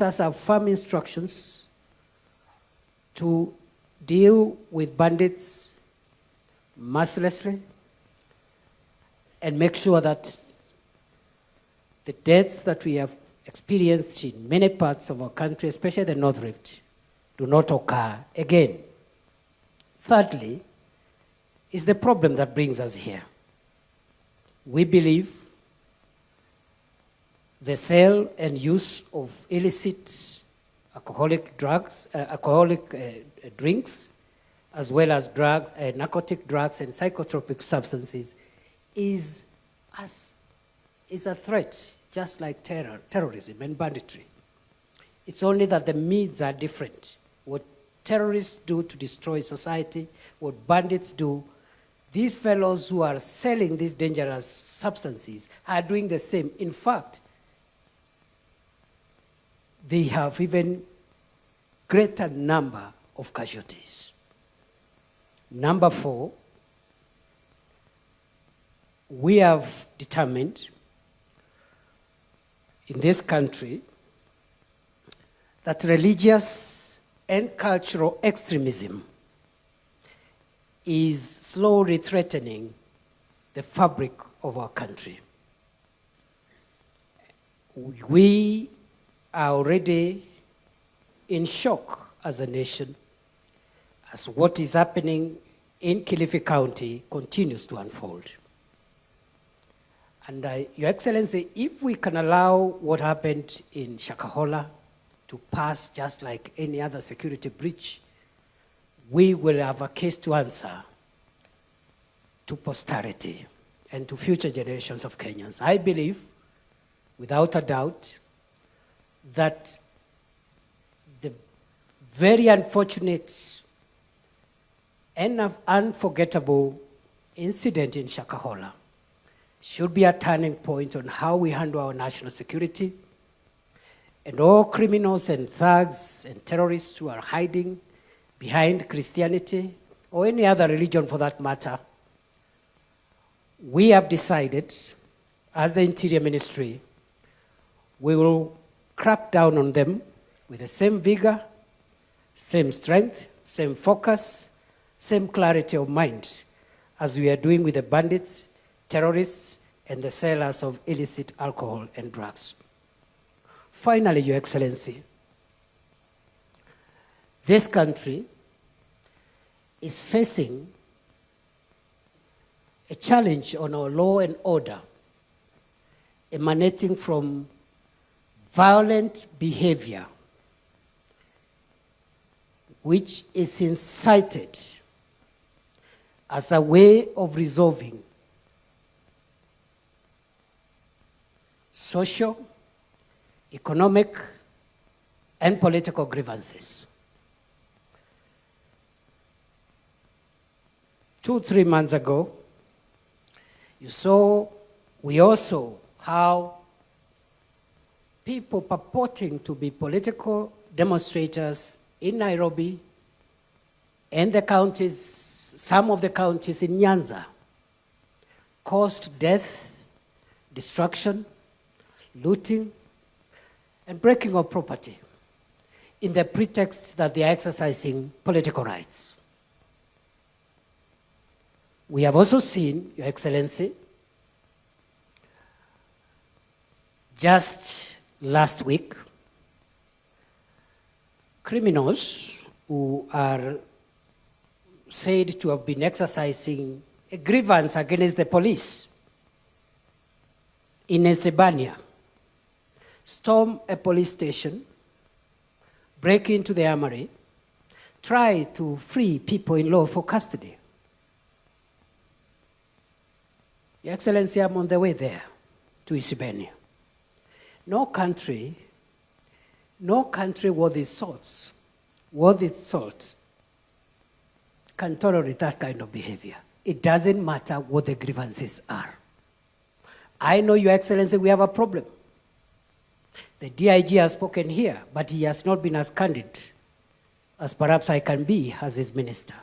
us have firm instructions to deal with bandits mercilessly and make sure that the deaths that we have experienced in many parts of our country, especially the North Rift, do not occur again. Thirdly, is the problem that brings us here. We believe the sale and use of illicit alcoholic drinks, as well as drugs, narcotic drugs and psychotropic substances is a threat, just like terrorism and banditry. It's only that the means are different. What terrorists do to destroy society, what bandits do, these fellows who are selling these dangerous substances are doing the same. In fact, they have even greater number of casualties. Number 4, we have determined in this country that religious and cultural extremism is slowly threatening the fabric of our country. We are already in shock as a nation as what is happening in Kilifi County continues to unfold. And Your Excellency, if we can allow what happened in Shakahola to pass just like any other security breach, we will have a case to answer to posterity and to future generations of Kenyans. I believe, without a doubt, that the very unfortunate and unforgettable incident in Shakahola should be a turning point on how we handle our national security, and all criminals and thugs and terrorists who are hiding behind Christianity or any other religion for that matter. We have decided, as the Interior Ministry, we will crack down on them with the same vigor, same strength, same focus, same clarity of mind as we are doing with the bandits, terrorists, and the sellers of illicit alcohol and drugs. Finally, Your Excellency, this country is facing a challenge on our law and order emanating from violent behavior which is incited as a way of resolving social, economic, and political grievances. 2-3 months ago, we all saw how people purporting to be political demonstrators in Nairobi and the counties, some of the counties in Nyanza, caused death, destruction, looting, and breaking of property in the pretext that they are exercising political rights. We have also seen, Your Excellency, just last week, criminals who are said to have been exercising a grievance against the police in Esebania storm a police station, break into the armory, try to free people in lawful custody. Your Excellency, I'm on the way there to Isibania. No country worth its salt can tolerate that kind of behavior. It doesn't matter what the grievances are. I know, Your Excellency, we have a problem. The DIG has spoken here, but he has not been as candid as perhaps I can be as his minister.